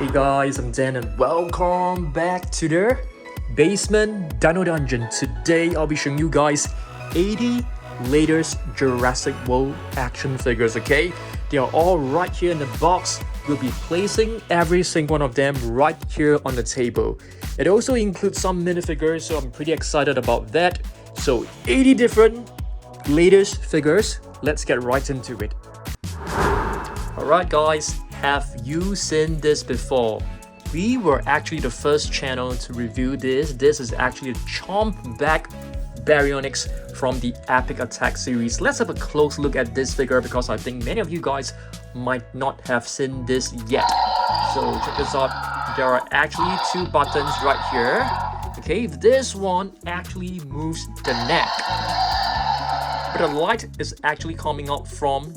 Hey guys, I'm Dan and welcome back to the Basement Dino Dungeon. Today I'll be showing you guys 80 latest Jurassic World action figures, okay? They are all right here in the box. We'll be placing every single one of them right here on the table. It also includes some minifigures, so I'm pretty excited about that. So 80 different latest figures. Let's get right into it. Alright guys, have you seen this before? We were actually the first channel to review this. This is actually a chomp back Baryonyx from the Epic Attack series. Let's have a close look at this figure because I think many of you guys might not have seen this yet. So check this out. There are actually two buttons right here. Okay, this one actually moves the neck. But the light is actually coming out from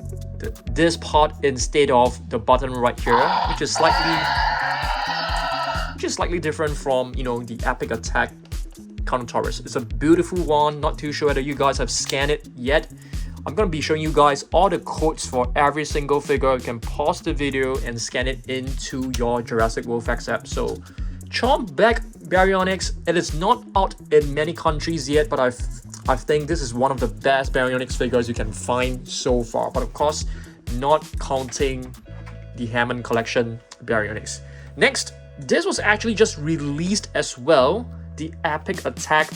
this part instead of the button right here, which is slightly different from, the Epic Attack Carnotaurus. It's a beautiful one. Not too sure whether you guys have scanned it yet. I'm going to be showing you guys all the codes for every single figure. You can pause the video and scan it into your Jurassic World Facts app. So, chomp back Baryonyx. It is not out in many countries yet, but I think this is one of the best Baryonyx figures you can find so far. But of course, not counting the Hammond Collection Baryonyx. Next, this was actually just released as well. The Epic Attack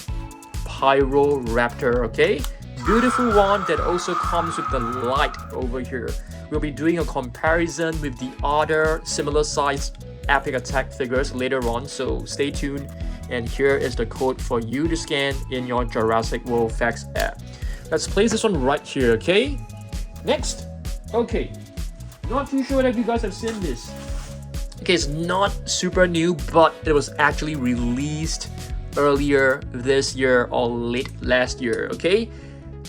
Pyroraptor, okay? Beautiful one that also comes with the light over here. We'll be doing a comparison with the other similar sized Epic Attack figures later on, so stay tuned. And here is the code for you to scan in your Jurassic World Facts app. Let's place this one right here, okay? Next, okay, not too sure if you guys have seen this. Okay, it's not super new, but it was actually released earlier this year or late last year, okay?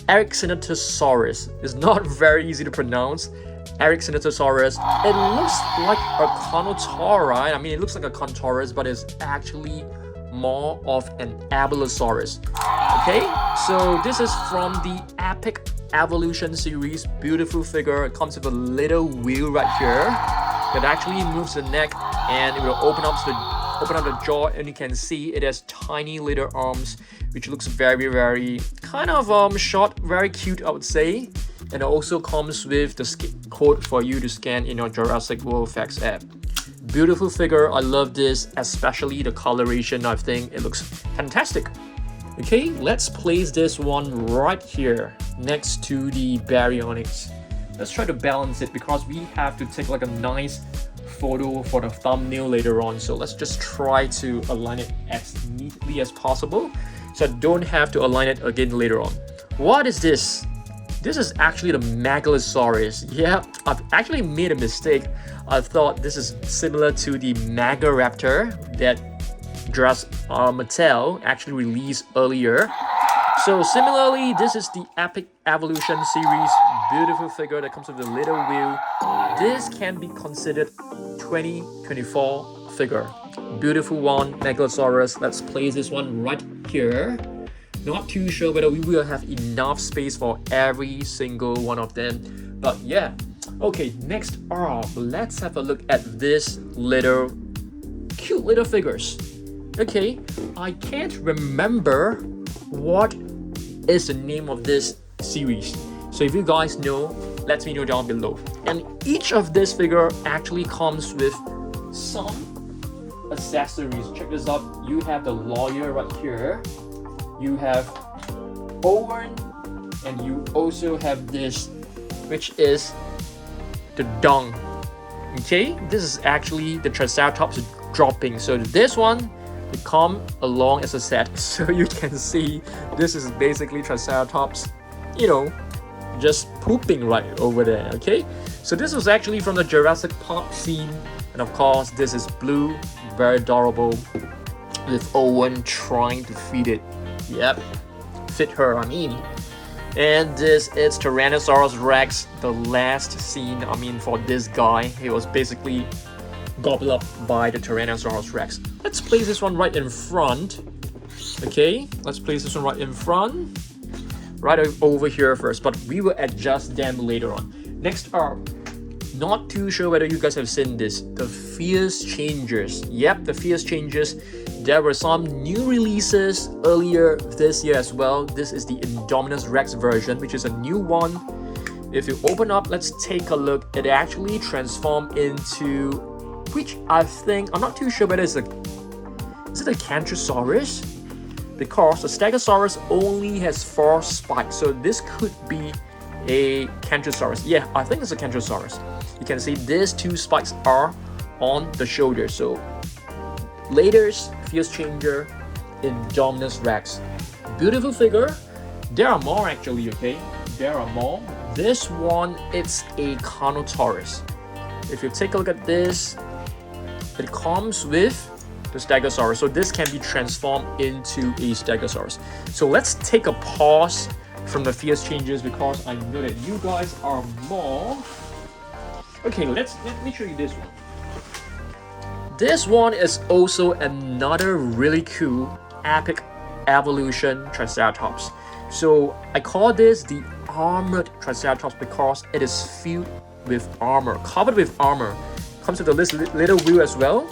Avacerratops is not very easy to pronounce. Avacerratops. It looks like a Carnotaurus, right? I mean, it looks like a Carnotaurus, but it's actually more of an Allosaurus. Okay, so this is from the Epic Evolution series. Beautiful figure. It comes with a little wheel right here that actually moves the neck, and it will open up the jaw, and you can see it has tiny little arms, which looks very kind of short, very cute, I would say. And it also comes with the code for you to scan in your Jurassic World Facts app. Beautiful figure. I love this, especially the coloration. I think it looks fantastic. Okay, let's place this one right here next to the Baryonyx. Let's try to balance it because we have to take like a nice photo for the thumbnail later on. So let's just try to align it as neatly as possible so I don't have to align it again later on. What is this? This is actually the Megalosaurus. Yeah, I've actually made a mistake. I thought this is similar to the Raptor that Mattel actually released earlier. So similarly, this is the Epic Evolution series. Beautiful figure that comes with a little wheel. This can be considered 2024 figure. Beautiful one, Megalosaurus. Let's place this one right here. Not too sure whether we will have enough space for every single one of them, but yeah. Okay, next up, let's have a look at this little cute little figures. Okay, I can't remember what is the name of this series, so if you guys know, let me know down below. And each of this figure actually comes with some accessories. Check this out. You have the lawyer right here, you have Owen, and you also have this, which is the dung. Okay, this is actually the Triceratops dropping. So this one will come along as a set. So you can see this is basically Triceratops, just pooping right over there. Okay, so this was actually from the Jurassic Park scene, and of course this is blue, very adorable, with Owen trying to feed it. Yep, fit her, I mean. And this is Tyrannosaurus Rex, the last scene, for this guy. He was basically gobbled up by the Tyrannosaurus Rex. Let's place this one right in front. Okay, let's place this one right in front. Right over here first, but we will adjust them later on. Next up, Not too sure whether you guys have seen this. The Fierce Changers. Yep, the Fierce Changers. There were some new releases earlier this year as well. This is the Indominus Rex version, which is a new one. If you open up, let's take a look. It actually transformed into, which I think, I'm not too sure whether is it a Carnotaurus? Because the Stegosaurus only has 4 spikes, so this could be a Carnotaurus. Yeah, I think it's a Carnotaurus. You can see these 2 spikes are on the shoulder. So latest Fierce Changer Indominus Rex. Beautiful figure. There are more actually, okay? There are more. This one, it's a Carnotaurus. If you take a look at this, it comes with the Stegosaurus. So this can be transformed into a Stegosaurus. So let's take a pause from the Fierce Changers because I know that you guys are more. Okay, let me show you this one. This one is also another really cool epic evolution Triceratops. So I call this the armored Triceratops because it is filled with armor, covered with armor. Comes with this little wheel as well.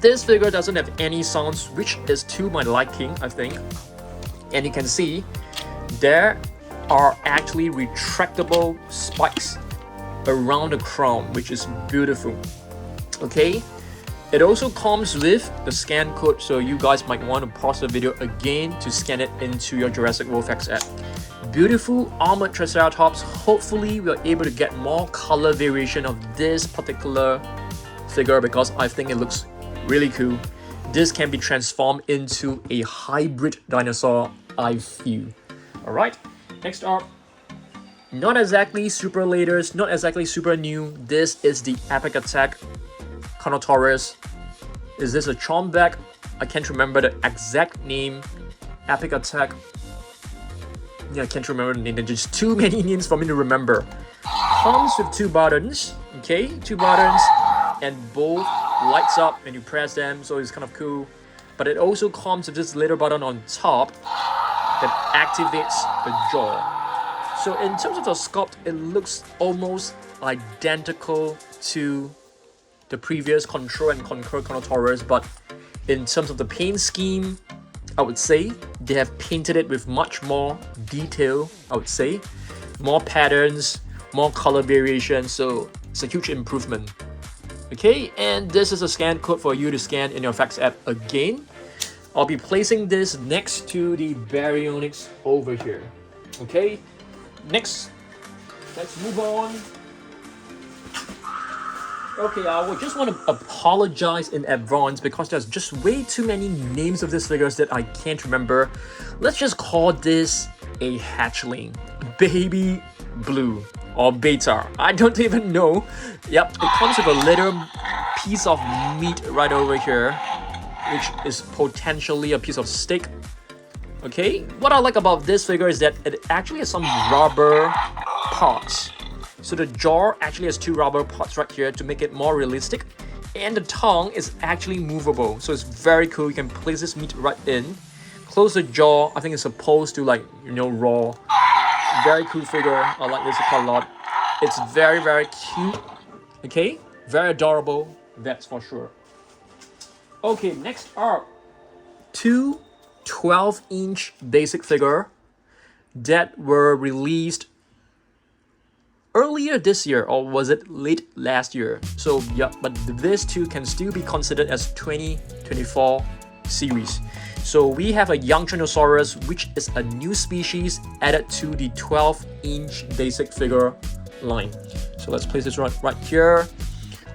This figure doesn't have any sounds, which is to my liking, I think. And you can see there are actually retractable spikes around the crown, which is beautiful. Okay, it also comes with the scan code, so you guys might want to pause the video again to scan it into your Jurassic World Facts app. Beautiful armored Triceratops. Hopefully we're able to get more color variation of this particular figure because I think it looks really cool. This can be transformed into a hybrid dinosaur, I feel. Alright, next up, not exactly super latest, not exactly super new. This is the Epic Attack Carnotaurus. Is this a Chomback? I can't remember the exact name. Epic Attack. Yeah, I can't remember the name. There's just too many names for me to remember. Comes with 2 buttons. Okay, 2 buttons. And both lights up when you press them, so it's kind of cool. But it also comes with this little button on top that activates the jaw. So in terms of the sculpt, it looks almost identical to the previous Control and Conquer Carnotaurus, but in terms of the paint scheme, I would say they have painted it with much more detail, I would say. More patterns, more color variation, so it's a huge improvement. Okay, and this is a scan code for you to scan in your Facts app again. I'll be placing this next to the Baryonyx over here. Okay, next, let's move on. Okay, I would just want to apologize in advance because there's just way too many names of these figures that I can't remember. Let's just call this a hatchling. Baby Blue or Beta. I don't even know. Yep, it comes with a little piece of meat right over here, which is potentially a piece of steak. Okay, what I like about this figure is that it actually has some rubber parts. So the jaw actually has 2 rubber parts right here to make it more realistic. And the tongue is actually movable. So it's very cool. You can place this meat right in. Close the jaw. I think it's supposed to, like, you know, raw. Very cool figure. I like this quite a lot. It's very, very cute. Okay, very adorable. That's for sure. Okay, next up. 2 12-inch basic figure that were released earlier this year, or was it late last year? So yeah, but these 2 can still be considered as 2024 series. So we have a young Tyrannosaurus, which is a new species added to the 12-inch basic figure line. So let's place this right here.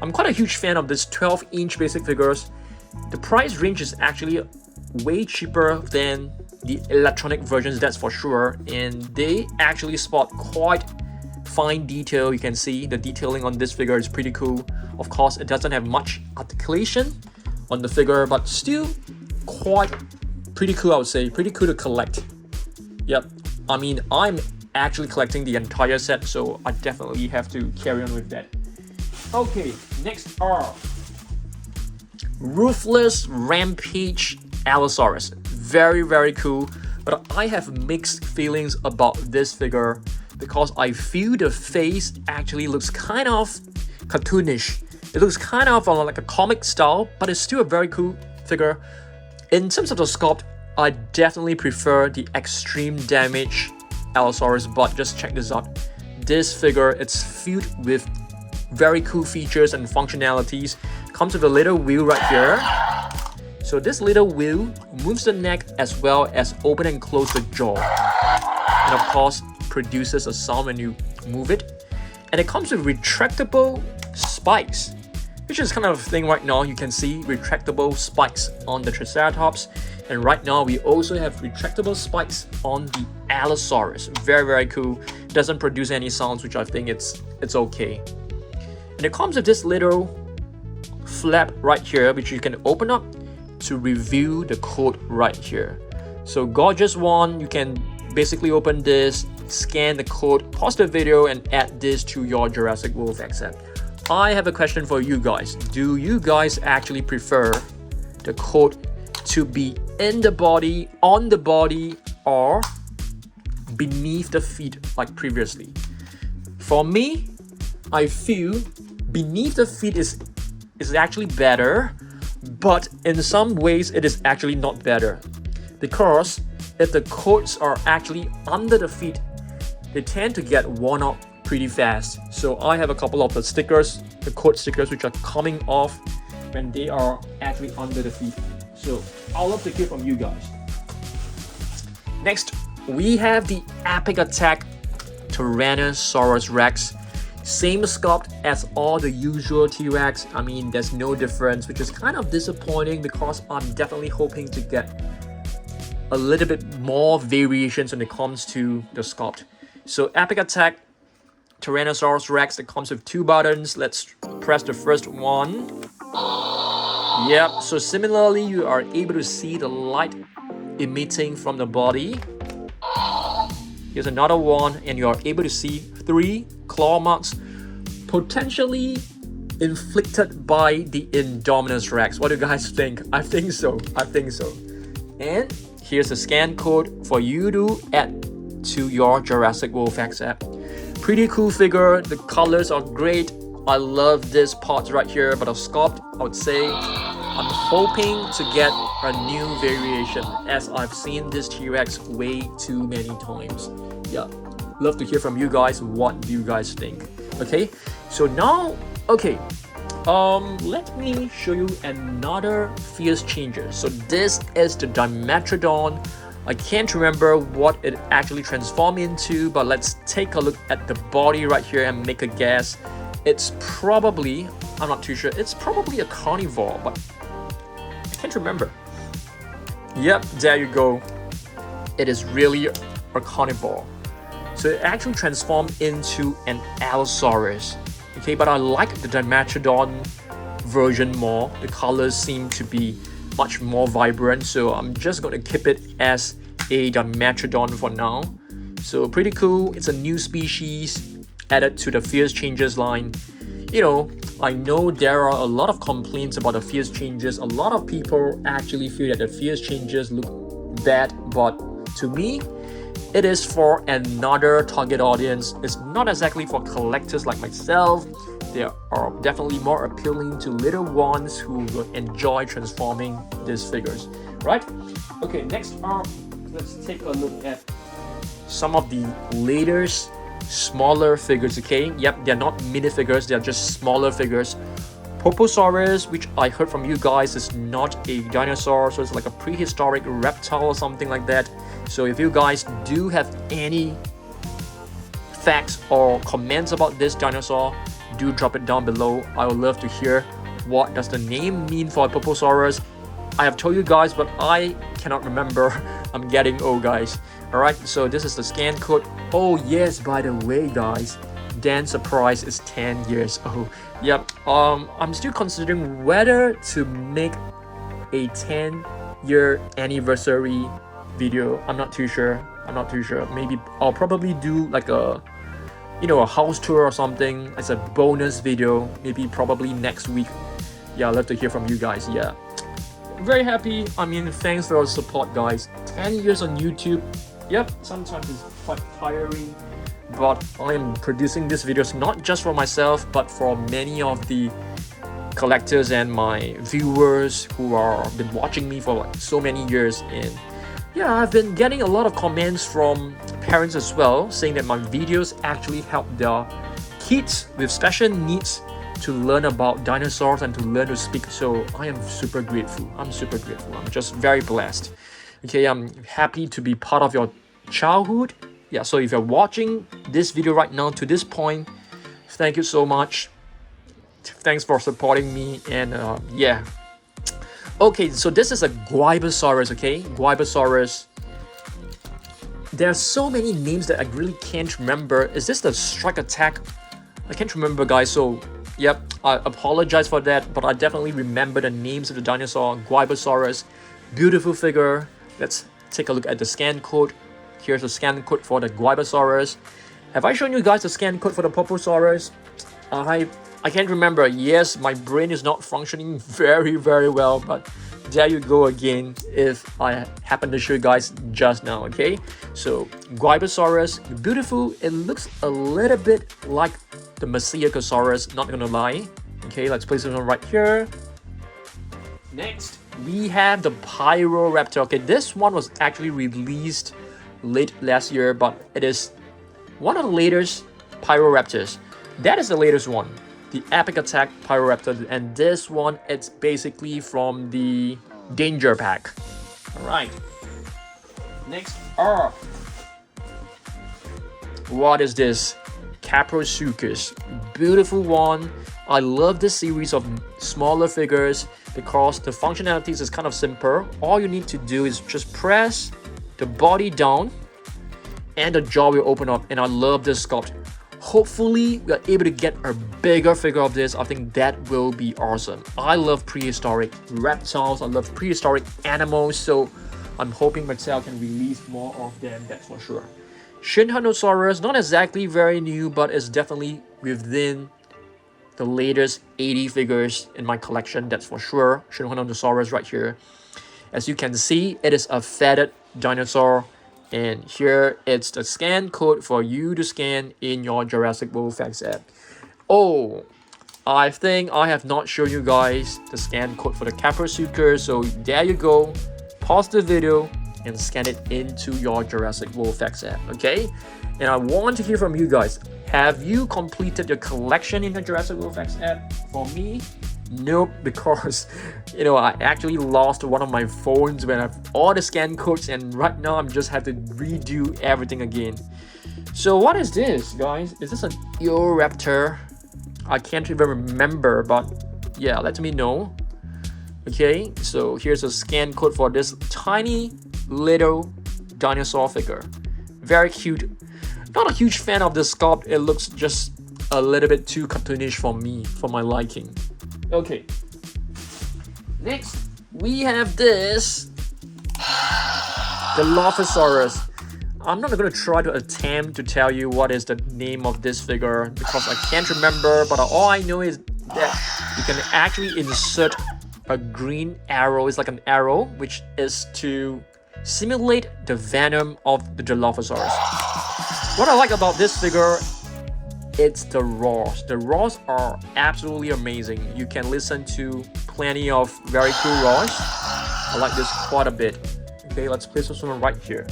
I'm quite a huge fan of this 12-inch basic figures. The price range is actually way cheaper than the electronic versions, that's for sure, and they actually spot quite fine detail. You can see the detailing on this figure is pretty cool. Of course, it doesn't have much articulation on the figure, but still quite pretty cool, I would say. Pretty cool to collect. Yep, I mean, I'm actually collecting the entire set, so I definitely have to carry on with that. Okay, next are Ruthless Rampage Allosaurus. Very, very cool, but I have mixed feelings about this figure because I feel the face actually looks kind of cartoonish. It looks kind of like a comic style, but it's still a very cool figure. In terms of the sculpt, I definitely prefer the extreme damage Allosaurus, but just check this out. This figure, it's filled with very cool features and functionalities. Comes with a little wheel right here. So this little wheel moves the neck as well as open and close the jaw. And of course, produces a sound when you move it. And it comes with retractable spikes, which is kind of a thing right now. You can see retractable spikes on the Triceratops. And right now, we also have retractable spikes on the Allosaurus. Very, very cool. Doesn't produce any sounds, which I think it's okay. And it comes with this little flap right here, which you can open up to reveal the code right here. So gorgeous one. You can basically open this, scan the code, pause the video, and add this to your Jurassic World set. I have a question for you guys. Do you guys actually prefer the code to be in the body, on the body, or beneath the feet like previously? For me, I feel beneath the feet is actually better, but in some ways it is actually not better, because if the coats are actually under the feet, they tend to get worn out pretty fast. So I have a couple of the stickers, the coat stickers, which are coming off when they are actually under the feet. So I'd love to hear from you guys. Next, we have the Epic Attack Tyrannosaurus Rex. Same sculpt as all the usual T-Rex. I mean, there's no difference, which is kind of disappointing because I'm definitely hoping to get a little bit more variations when it comes to the sculpt. So Epic Attack Tyrannosaurus Rex, that comes with 2 buttons. Let's press the first one. Yep, so similarly, you are able to see the light emitting from the body. Here's another one, and you are able to see 3 claw marks potentially inflicted by the Indominus Rex. What do you guys think? I think so. And here's a scan code for you to add to your Jurassic World Facts app. Pretty cool figure. The colors are great. I love this part right here, but the sculpt, I would say I'm hoping to get a new variation, as I've seen this T-Rex way too many times. Yeah, love to hear from you guys. What do you guys think? Okay, so now, let me show you another fierce changer. So this is the Dimetrodon. I can't remember what it actually transformed into, but let's take a look at the body right here and make a guess. It's probably, I'm not too sure, it's probably a carnivore, but I can't remember. Yep, there you go. It is really a carnivore. So it actually transformed into an Allosaurus. Okay, but I like the Dimetrodon version more. The colors seem to be much more vibrant, so I'm just going to keep it as a Dimetrodon for now. So pretty cool. It's a new species added to the Fierce Changes line. You know, I know there are a lot of complaints about the Fierce Changes. A lot of people actually feel that the Fierce Changes look bad, but to me, it is for another target audience. It's not exactly for collectors like myself. They are definitely more appealing to little ones who will enjoy transforming these figures, right? Okay, next up, let's take a look at some of the latest smaller figures, okay? Yep, they're not minifigures, they're just smaller figures. Gryposuchus, which I heard from you guys is not a dinosaur, so it's like a prehistoric reptile or something like that. So if you guys do have any facts or comments about this dinosaur, do drop it down below. I would love to hear what does the name mean for Gryposuchus. I have told you guys, but I cannot remember. I'm getting old, guys. Alright, so this is the scan code. Oh yes, by the way, guys, Dan's surprise is 10 years old. Yep, I'm still considering whether to make a 10-year anniversary video. I'm not too sure. Maybe I'll probably do like a, you know, a house tour or something as a bonus video, maybe probably next week. Yeah, I'd love to hear from you guys. Yeah, very happy. I mean, thanks for your support, guys. 10 years on YouTube. Yep, sometimes it's quite tiring, but I am producing these videos not just for myself, but for many of the collectors and my viewers who are been watching me for like so many years. And yeah, I've been getting a lot of comments from parents as well, saying that my videos actually help their kids with special needs to learn about dinosaurs and to learn to speak. So I am super grateful. I'm just very blessed. Okay, I'm happy to be part of your childhood. Yeah, so if you're watching this video right now to this point, thank you so much. Thanks for supporting me. And yeah. Okay, so this is a Gryposuchus, okay? Gryposuchus. There are so many names that I really can't remember. Is this the strike attack? I can't remember, guys. So yep, I apologize for that, but I definitely remember the names of the dinosaur. Gryposuchus, beautiful figure. Let's take a look at the scan code. Here's the scan code for the Gryposuchus. Have I shown you guys the scan code for the Pyroraptor? I can't remember. Yes, my brain is not functioning very well, but there you go again if I happen to show you guys just now, okay? So Gryposuchus, beautiful. It looks a little bit like the Masiacosaurus, not gonna lie. Okay, let's place this one right here. Next, we have the Pyroraptor. Okay, this one was actually released late last year, but it is one of the latest Pyroraptors. That is the latest one, the Epic Attack Pyroraptor, and this one, it's basically from the Danger Pack. All right. Next up, what is this? Gryposuchus, beautiful one. I love this series of smaller figures because the functionalities is kind of simple. All you need to do is just press the body down and the jaw will open up, and I love this sculpt. Hopefully we are able to get a bigger figure of this. I think that will be awesome. I love prehistoric reptiles, I love prehistoric animals, so I'm hoping Mattel can release more of them, that's for sure. Tyrannosaurus, not exactly very new, but it's definitely within the latest 80 figures in my collection, that's for sure. Tyrannosaurus right here. As you can see, it is a feathered dinosaur, and here it's the scan code for you to scan in your Jurassic World Facts app. Oh, I think I have not shown you guys the scan code for the Gryposuchus, so there you go. Pause the video and scan it into your Jurassic World Facts app, okay? And I want to hear from you guys. Have you completed your collection in the Jurassic World Facts app? For me, nope, because I actually lost one of my phones when I have all the scan codes, and right now I'm just have to redo everything again. So what is this, guys? Is this an Pyroraptor? I can't even remember, but yeah, let me know. Okay, so here's a scan code for this tiny little dinosaur figure. Very cute. Not a huge fan of the sculpt. It looks just a little bit too cartoonish for me, for my liking. Okay. Next, we have this Allosaurus. I'm not going to try to attempt to tell you what is the name of this figure because I can't remember, but all I know is that you can actually insert a green arrow. It's like an arrow, which is to simulate the venom of the Dilophosaurus. What I like about this figure, it's the roars. The roars are absolutely amazing. You can listen to plenty of very cool roars. I like this quite a bit. Okay, let's place this one right here.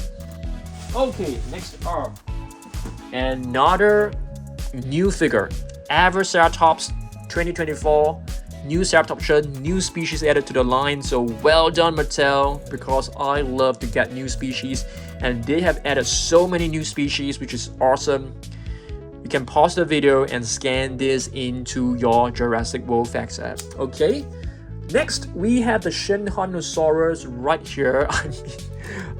Okay, next up, another new figure, Avacerratops 2024. New Ceratopsian, new species added to the line, so well done Mattel, because I love to get new species and they have added so many new species, which is awesome. You can pause the video and scan this into your Jurassic World Facts app. Okay, next we have the Tyrannosaurus right here.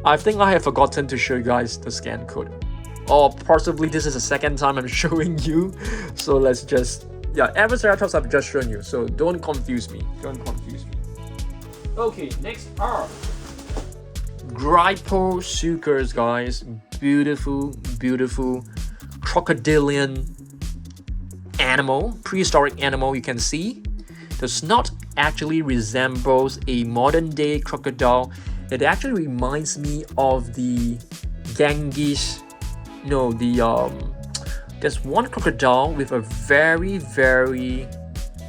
I think I have forgotten to show you guys the scan code, or possibly this is the second time I'm showing you, so let's just Avacerratops I've just shown you, so don't confuse me. Okay, next are Gryposuchus, guys. Beautiful crocodilian animal, prehistoric animal. You can see the snout actually resembles a modern day crocodile. It actually reminds me of the There's one crocodile with a very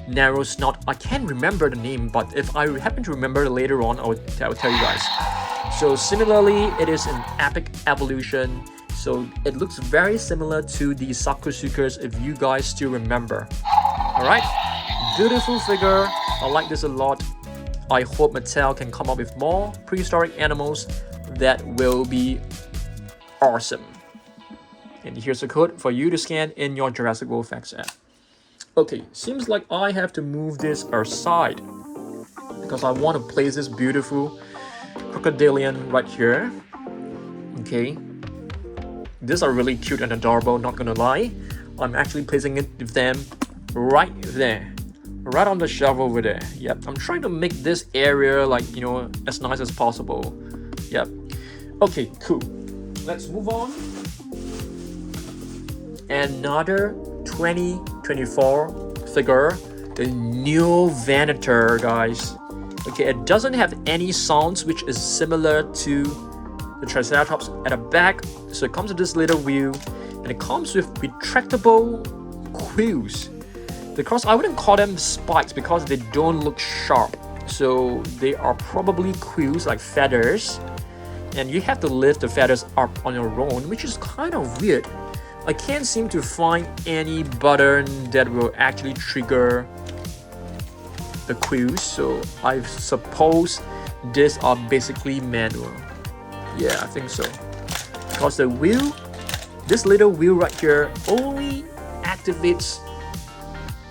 narrow snout. I can't remember the name, but if I happen to remember later on, I'll tell you guys. So similarly, it is an epic evolution. So it looks very similar to the Gryposuchus if you guys still remember. Alright, beautiful figure. I like this a lot. I hope Mattel can come up with more prehistoric animals that will be awesome. And here's a code for you to scan in your Jurassic World Facts app. Okay, seems like I have to move this aside because I want to place this beautiful crocodilian right here. Okay, these are really cute and adorable, not gonna lie. I'm actually placing it with them right there, right on the shelf over there. Yep, I'm trying to make this area like, you know, as nice as possible. Yep. Okay, cool. Let's move on. Another 2024 figure, the Neovenator, guys. Okay, it doesn't have any sounds, which is similar to the Triceratops at the back. So it comes with this little wheel, and it comes with retractable quills. Because I wouldn't call them spikes because they don't look sharp. So they are probably quills, like feathers. And you have to lift the feathers up on your own, which is kind of weird. I can't seem to find any button that will actually trigger the quills, so I suppose these are basically manual. Yeah, I think so. Because the wheel, this little wheel right here, only activates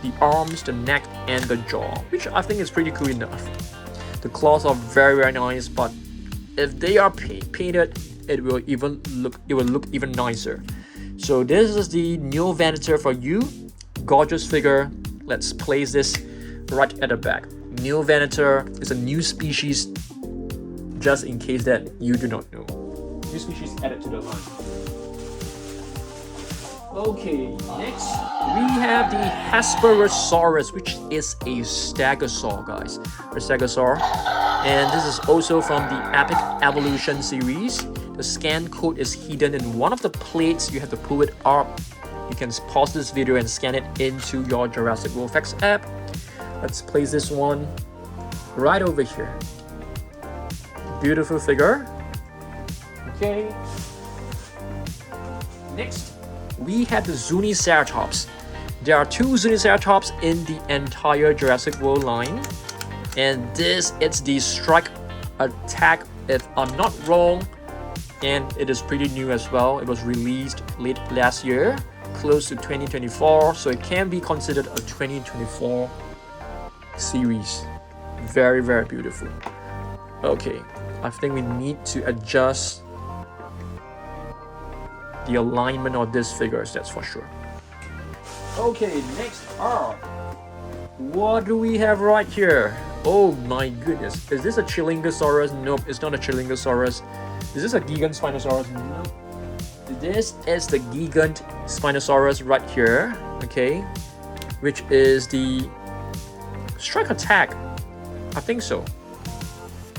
the arms, the neck, and the jaw, which I think is pretty cool enough. The claws are very nice, but if they are painted, it will look even nicer. So this is the Neovenator for you. Gorgeous figure. Let's place this right at the back. Neovenator is a new species, just in case that you do not know. New species added to the line. Okay, next we have the Avacerratops, which is a stegosaur, guys. A stegosaur. And this is also from the Epic Evolution series. The scan code is hidden in one of the plates. You have to pull it up. You can pause this video and scan it into your Jurassic World Facts app. Let's place this one right over here. Beautiful figure. Okay. Next, we have the Zuniceratops. There are two Zuniceratops in the entire Jurassic World line. And this is the strike attack, if I'm not wrong. And it is pretty new as well. It was released late last year, close to 2024, so it can be considered a 2024 series. Very beautiful. Okay, I think we need to adjust the alignment of these figures, that's for sure. Okay, next up, what do we have right here? Oh my goodness, is this a Chilingosaurus? Nope, it's not a Chilingosaurus. Is this a Gigant Spinosaurus? No. This is the Gigant Spinosaurus right here, okay? Which is the strike attack. I think so.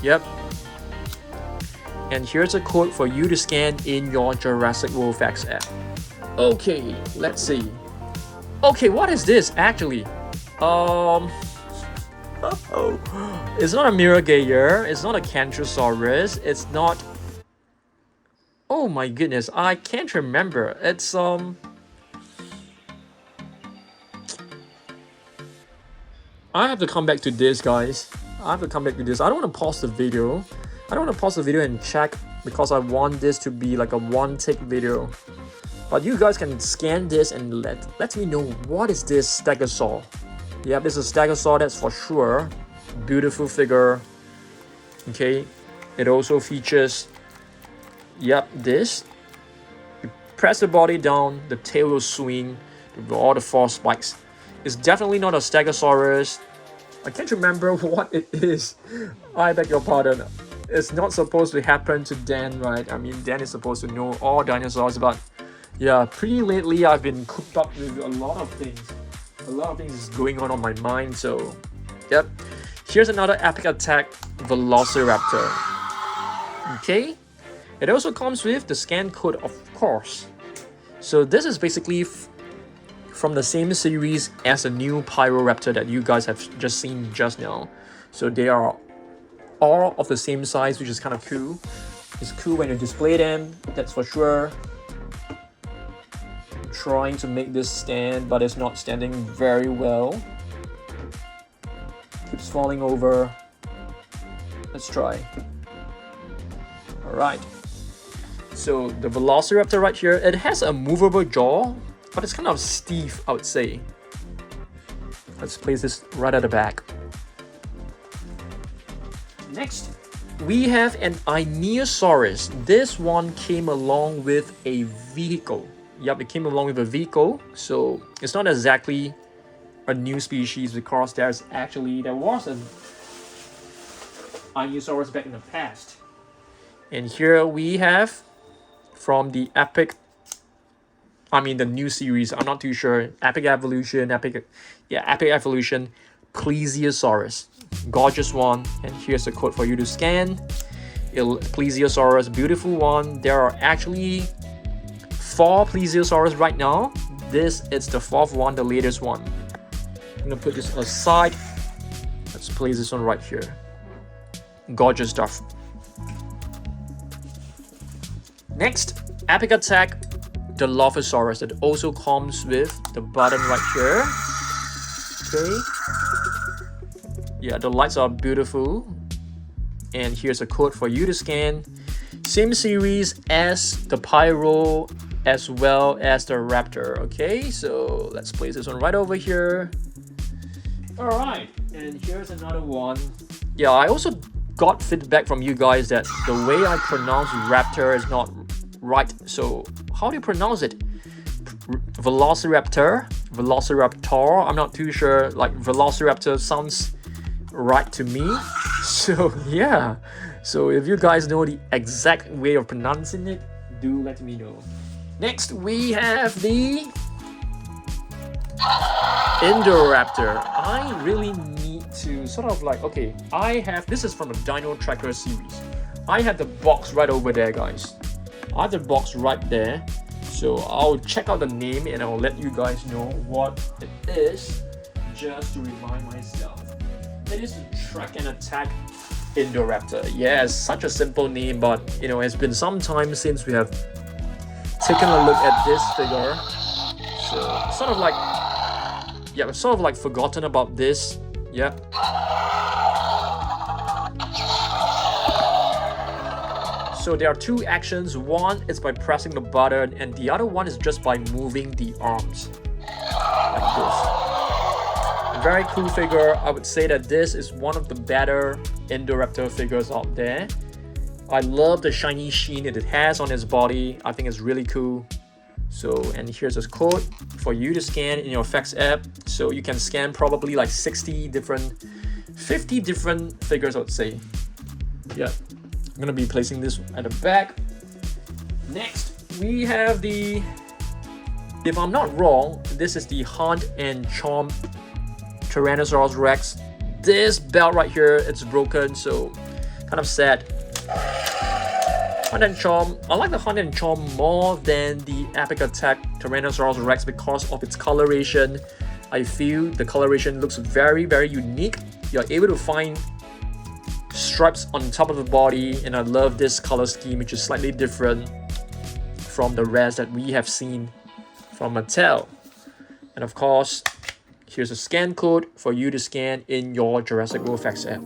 Yep. And here's a code for you to scan in your Jurassic World Facts app. Okay, let's see. Okay, what is this actually? It's not a Miragator, it's not a Cantrosaurus, it's not... Oh my goodness, I can't remember. It's I have to come back to this, guys. I have to come back to this. I don't want to pause the video. I don't want to pause the video and check because I want this to be like a one-take video. But you guys can scan this and let me know what is this stegosaur. Yeah, this is a stegosaur, that's for sure. Beautiful figure. Okay, it also features, yep, this. You press the body down, the tail will swing with all the 4 spikes. It's definitely not a Stegosaurus. I can't remember what it is. I beg your pardon. It's not supposed to happen to Dan, right? I mean, Dan is supposed to know all dinosaurs, but yeah, pretty lately I've been cooped up with a lot of things. A lot of things is going on my mind, so yep. Here's another epic attack, Velociraptor. Okay, it also comes with the scan code, of course. So this is basically from the same series as the new Pyroraptor that you guys have just seen just now. So they are all of the same size, which is kind of cool. It's cool when you display them, that's for sure. Trying to make this stand, but it's not standing very well. Keeps falling over. Let's try. Alright. So the Velociraptor right here, it has a movable jaw, but it's kind of stiff, I would say. Let's place this right at the back. Next, we have an Ionosaurus. This one came along with a vehicle. Yep, it came along with a vehicle. So it's not exactly a new species because there was an Ionosaurus back in the past. And here we have from the the new series, I'm not too sure. Epic Evolution, Epic Evolution, Plesiosaurus. Gorgeous one. And here's the code for you to scan. Plesiosaurus, beautiful one. There are actually 4 Plesiosaurus right now. This is the 4th one, the latest one. I'm gonna put this aside. Let's place this one right here. Gorgeous stuff. Next, Epic Attack, the Dilophosaurus. That also comes with the button right here. Okay. Yeah, the lights are beautiful. And here's a code for you to scan. Same series as the Pyro as well as the Raptor. Okay, so let's place this one right over here. Alright, and here's another one. Yeah, I also got feedback from you guys that the way I pronounce Raptor is not right. So how do you pronounce it? Velociraptor? Velociraptor? I'm not too sure. Like Velociraptor sounds right to me. So yeah. So if you guys know the exact way of pronouncing it, do let me know. Next we have the Indoraptor. I really need to sort of like, okay, this is from a Dino Tracker series. I have the box right over there, guys. I have the box right there. So I'll check out the name and I'll let you guys know what it is, just to remind myself. It is the Track and Attack Indoraptor. Yeah, it's such a simple name, but you know, it's been some time since we have taken a look at this figure. So sort of like forgotten about this. Yeah. So there are 2 actions. One is by pressing the button and the other one is just by moving the arms. Like this. Very cool figure. I would say that this is one of the better Indoraptor figures out there. I love the shiny sheen that it has on its body. I think it's really cool. So, and here's a code for you to scan in your effects app. So you can scan probably like 50 different figures, I would say. Yeah, I'm gonna be placing this at the back. Next, we have the, if I'm not wrong, this is the Hunt and Charm Tyrannosaurus Rex. This belt right here, it's broken, so kind of sad. Hunt and Charm. I like the Hunt and Charm more than the Epic Attack Tyrannosaurus Rex because of its coloration. I feel the coloration looks very, very unique. You're able to find stripes on top of the body, and I love this color scheme, which is slightly different from the rest that we have seen from Mattel. And of course, here's a scan code for you to scan in your Jurassic World Facts app.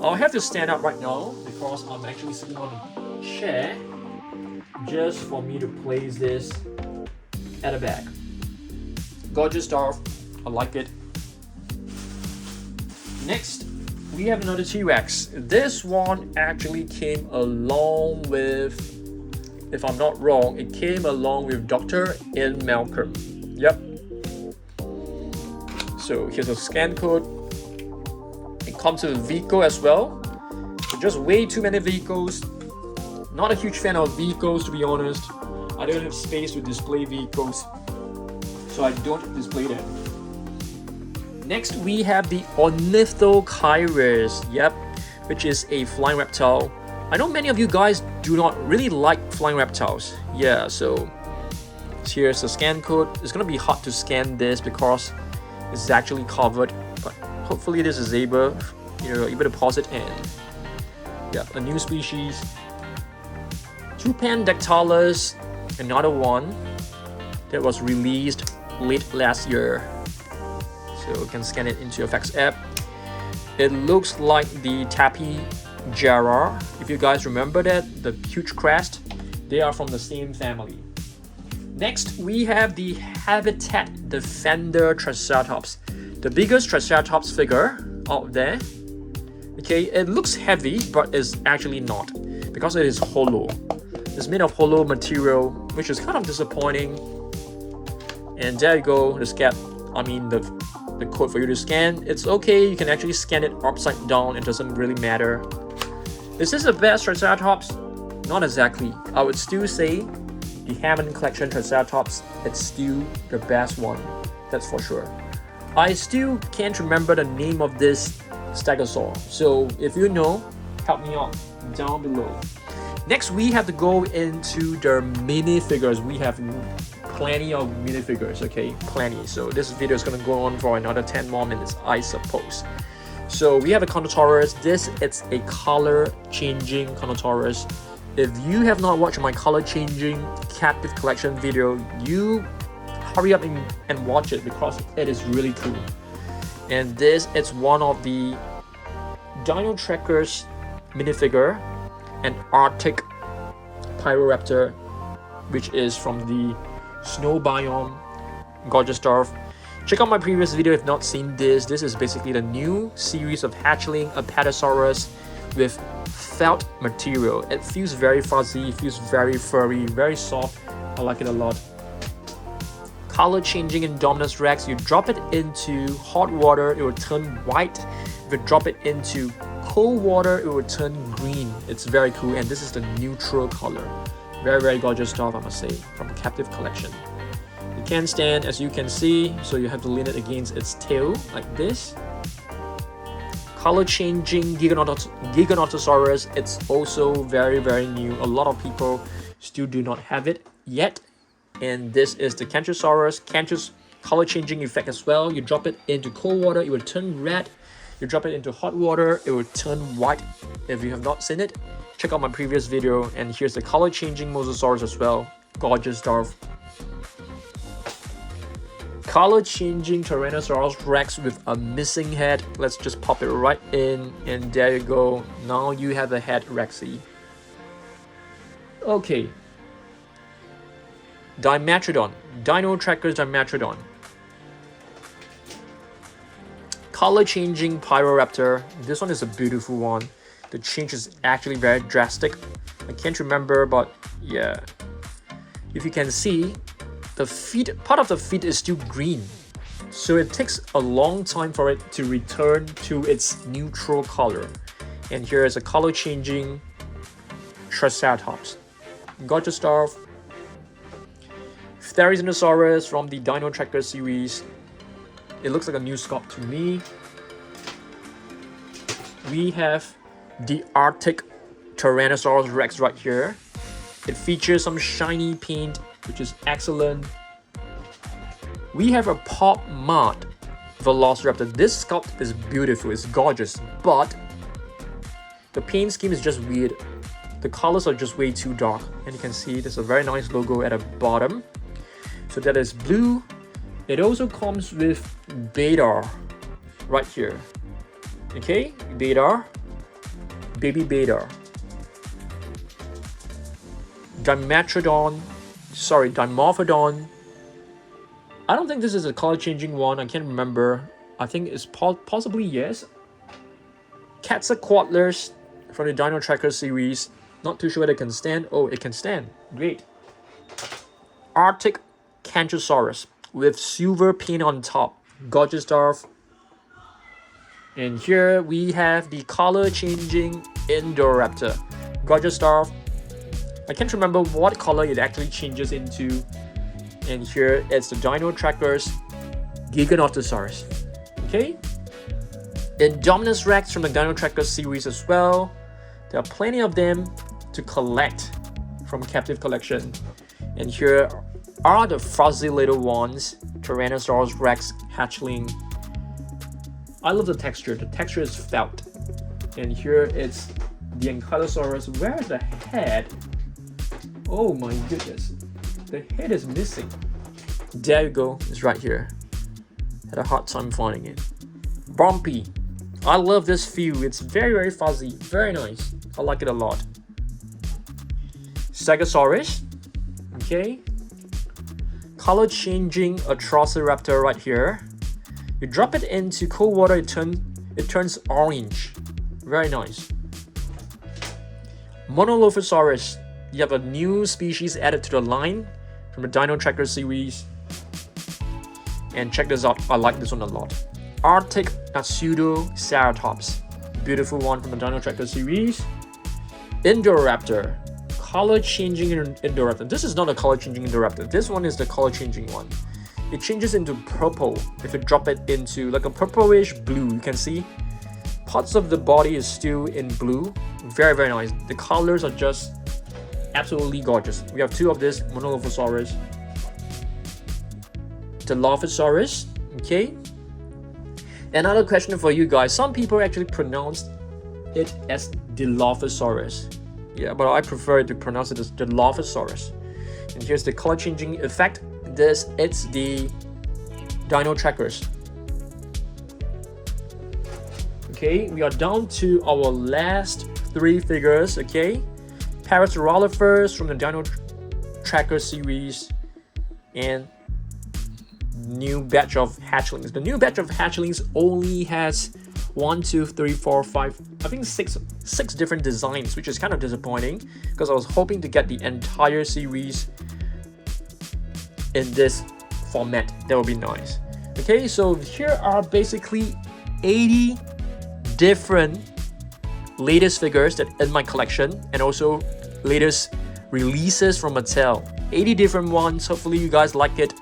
I'll have to stand up right now because I'm actually sitting on a chair just for me to place this at the back. Gorgeous stuff. I like it. Next, we have another T-Rex. This one actually came along with, if I'm not wrong, it came along with Dr. Ian Malcolm. Yep. So here's a scan code. It comes with a vehicle as well. So just way too many vehicles. Not a huge fan of vehicles, to be honest. I don't have space to display vehicles, so I don't display them. Next, we have the Ornithocheirus, yep, which is a flying reptile. I know many of you guys do not really like flying reptiles. Yeah, so So here's the scan code. It's gonna be hard to scan this because it's actually covered, but hopefully this is able, able to pause it. And yeah, a new species, Dactylus, another one that was released late last year. So you can scan it into your Fax app. It looks like the Tappy Jara. If you guys remember that, the huge crest, they are from the same family. Next, we have the Habitat Defender Triceratops, the biggest Triceratops figure out there. Okay, it looks heavy, but it's actually not, because it is hollow. It's made of hollow material, which is kind of disappointing. And there you go, the code for you to scan. It's okay, you can actually scan it upside down, it doesn't really matter. Is this the best Triceratops? Not exactly. I would still say the Hammond Collection Triceratops, it's still the best one, that's for sure. I still can't remember the name of this stegosaur, so if you know, help me out down below. Next, we have to go into the minifigures. We have plenty of minifigures, okay? Plenty. So this video is gonna go on for another 10 more minutes, I suppose. So we have a Carnotaurus. This is a color-changing Carnotaurus. If you have not watched my color-changing captive collection video, you hurry up and watch it because it is really cool. And this is one of the Dino Trackers minifigure, an Arctic Pyroraptor, which is from the snow biome. Gorgeous stuff. Check out my previous video if you've not seen this. This is basically the new series of hatchling Apatosaurus with felt material. It feels very fuzzy, it feels very furry, very soft. I like it a lot. Color changing Indominus Rex. You drop it into hot water, it will turn white. If you drop it into cold water, it will turn green. It's very cool, and this is the neutral color. Very, very gorgeous stuff, I must say, from the captive collection. It can stand, as you can see, so you have to lean it against its tail like this. Color changing Giganotosaurus. It's also very, very new. A lot of people still do not have it yet. And this is the Cantrosaurus. Color changing effect as well. You drop it into cold water, it will turn red. You drop it into hot water, it will turn white. If you have not seen it, check out my previous video. And here's the color changing Mosasaurus as well. Gorgeous stuff. Color changing Tyrannosaurus Rex with a missing head. Let's just pop it right in, and there you go. Now you have a head Rexy. Okay. Dimetrodon, Dino Trackers Dimetrodon. Color changing Pyroraptor. This one is a beautiful one. The change is actually very drastic. I can't remember, but yeah. If you can see, the feet, part of the feet is still green. So it takes a long time for it to return to its neutral color. And here is a color changing Triceratops. Gorgeous stuff. Dinosaurs from the Dino Tracker series. It looks like a new sculpt to me. We have the Arctic Tyrannosaurus Rex right here. It features some shiny paint, which is excellent. We have a Pop Mart Velociraptor. This sculpt is beautiful, it's gorgeous, but the paint scheme is just weird. The colors are just way too dark, and you can see there's a very nice logo at the bottom. So that is blue. It also comes with Beta right here. Okay, Beta, baby Beta. Dimorphodon. I don't think this is a color changing one. I can't remember. I think it's possibly yes. Quetzalcoatlus from the Dino Tracker series. Not too sure whether it can stand. Oh, it can stand. Great. Arctic Cantrosaurus with silver paint on top. Gorgeous stuff. And here we have the color changing Indoraptor. Gorgeous stuff. I can't remember what color it actually changes into. And here it's the Dino Trackers Giganotosaurus. Okay? Indominus Rex from the Dino Tracker series as well. There are plenty of them to collect from captive collection. And here are the fuzzy little ones, Tyrannosaurus Rex hatchling. I love the texture. The texture is felt. And here it's the Allosaurus. Where's the head? Oh my goodness. The head is missing. There you go. It's right here. Had a hard time finding it. Bumpy. I love this view. It's very fuzzy. Very nice. I like it a lot. Stegosaurus. Okay. Color changing Atrociraptor right here. You drop it into cold water, it turns orange. Very nice. Monolophosaurus. You have a new species added to the line from the Dino Tracker series. And check this out, I like this one a lot. Arctic Pseudoceratops. Beautiful one from the Dino Tracker series. Indoraptor. Color changing Indoraptor. This is not a color changing Indoraptor. This one is the color changing one. It changes into purple if you drop it into like a purplish blue. You can see parts of the body is still in blue. Very nice. The colors are just absolutely gorgeous. We have two of this Monolophosaurus. Dilophosaurus. Okay. Another question for you guys. Some people actually pronounce it as Dilophosaurus. Yeah, but I prefer to pronounce it as Dilophosaurus. And here's the color changing effect. It's the Dino Trackers. Okay, we are down to our last three figures. Okay, Parasaurolophus from the Dino Tracker series, and new batch of hatchlings. The new batch of hatchlings only has 1, 2, 3, 4, 5, I think six different designs, which is kind of disappointing because I was hoping to get the entire series in this format. That would be nice. Okay, so here are basically 80 different latest figures that in my collection, and also latest releases from Mattel. 80 different ones. Hopefully you guys like it.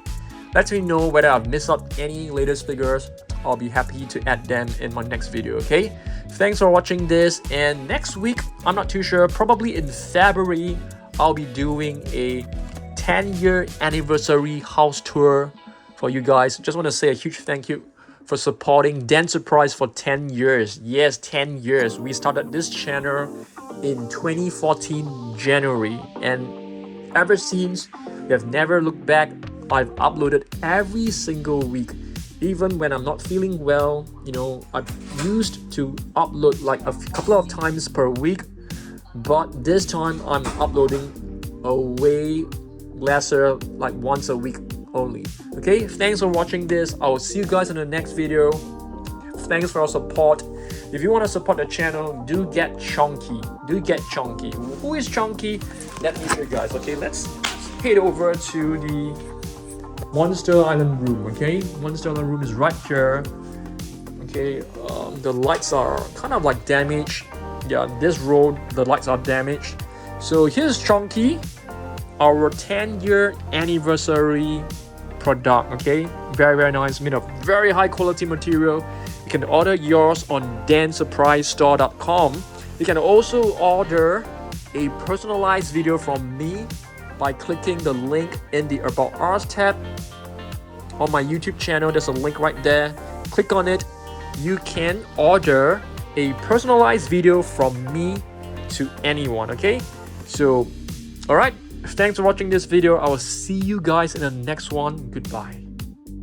Let me know whether I've missed out any latest figures. I'll be happy to add them in my next video. Okay, thanks for watching this, and next week, I'm not too sure, probably in February, I'll be doing a 10-year anniversary house tour for you guys. Just want to say a huge thank you for supporting Dan Surprise for 10 years. Yes, 10 years. We started this channel in 2014 January, and ever since, we have never looked back. I've uploaded every single week. Even when I'm not feeling well, you know, I've used to upload like a couple of times per week, but this time I'm uploading a way lesser, like once a week only. Okay, thanks for watching this. I will see you guys in the next video. Thanks for your support. If you want to support the channel, do get chunky. Who is chunky? Let me show you guys. Okay, let's head over to the Monster Island room. Okay, Monster Island room is right here. Okay, the lights are kind of like damaged. Yeah, this road, the lights are damaged. So here's Chunky, our 10-year anniversary product. Okay, very nice, made of very high quality material. You can order yours on dansurprisestore.com. You can also order a personalized video from me by clicking the link in the About Us tab on my YouTube channel. There's a link right there. Click on it. You can order a personalized video from me to anyone. Okay, so all right, thanks for watching this video. I will see you guys in the next one. Goodbye.